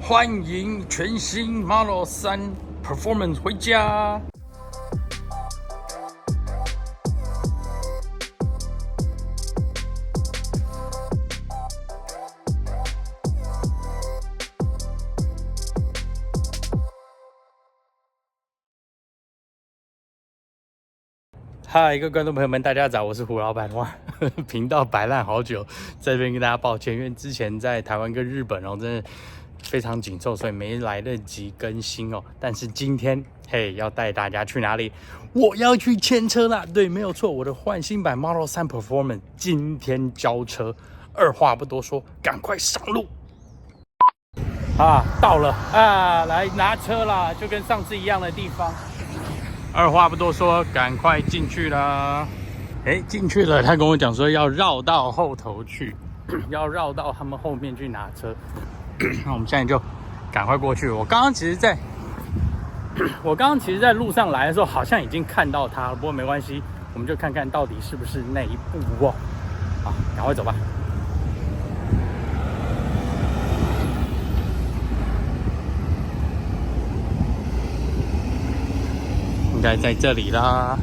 欢迎全新 Model 3 Performance 回家。嗨，各位观众朋友们，大家早，我是胡老板。哇，频道摆烂好久，在这边跟大家抱歉，因为之前在台湾跟日本真的非常紧凑，所以没来得及更新哦。但是今天，嘿，要带大家去哪里？我要去牵车啦！对，没有错，我的换新版 Model 3 Performance 今天交车。二话不多说，赶快上路！到了啊，来拿车啦，就跟上次一样的地方。二话不多说，赶快进去啦！进去了，他跟我讲说要绕到后头去，要绕到他们后面去拿车。那我们现在就赶快过去。我刚刚其实在路上来的时候，好像已经看到他了，不过没关系，我们就看看到底是不是那一部哦。好，赶快走吧。应该在这里啦。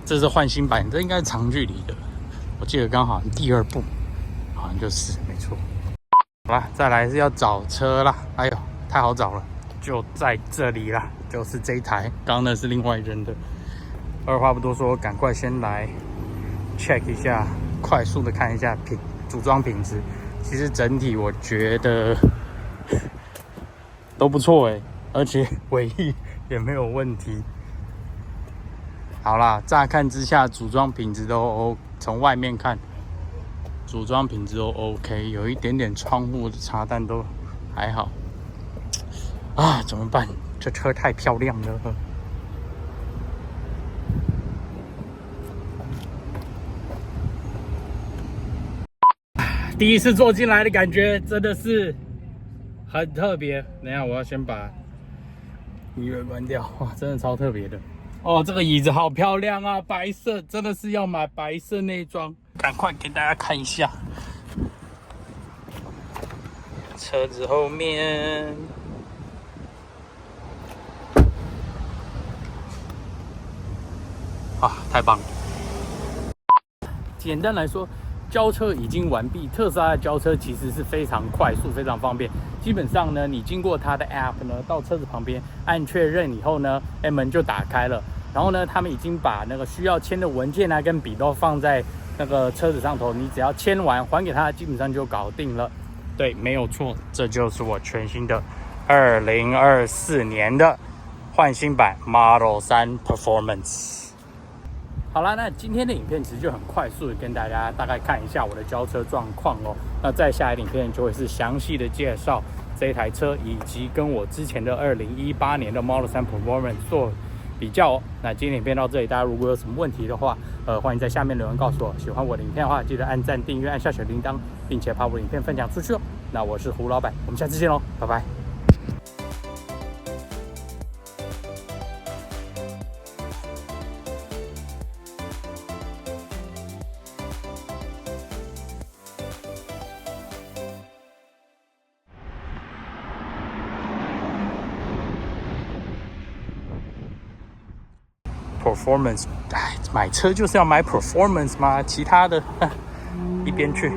这是换新版，这应该是长距离的。我记得刚好第二部，好像就是没错。好啦，再来是要找车啦。哎呦，太好找了，就在这里啦，就是这一台。刚刚那是另外扔的。二话不多说，赶快先来 check 一下，快速的看一下组装品质。其实整体我觉得都不错而且尾翼也没有问题。好啦，乍看之下组装品质都 OK， 从外面看组装品质都 OK， 有一点点窗户的擦，但都还好。怎么办？这车太漂亮了。第一次坐进来的感觉真的是很特别。等一下，我要先把音乐关掉。哇，真的超特别的。这个椅子好漂亮啊，白色，真的是要买白色内装。赶快给大家看一下车子后面。太棒了！简单来说，交车已经完毕。特斯拉的交车其实是非常快速、非常方便。基本上呢，你经过它的 App 呢，到车子旁边按确认以后呢，门就打开了。然后呢，他们已经把那个需要签的文件啊跟笔都放在那个车子上头，你只要签完还给他，基本上就搞定了。对，没有错，这就是我全新的2024年的换新版 Model 3 Performance。好啦，那今天的影片其实就很快速的跟大家大概看一下我的交车状况哦。那再下一个影片就会是详细的介绍这一台车，以及跟我之前的2018年的 Model 3 Performance 做比较哦。那今天影片到这里，大家如果有什么问题的话，欢迎在下面留言告诉我。喜欢我的影片的话，记得按赞、订阅、按下小铃铛，并且把我的影片分享出去哦。那我是胡老板，我们下次见喽，拜拜。Performance，买车就是要买 performance 嘛，其他的一边去。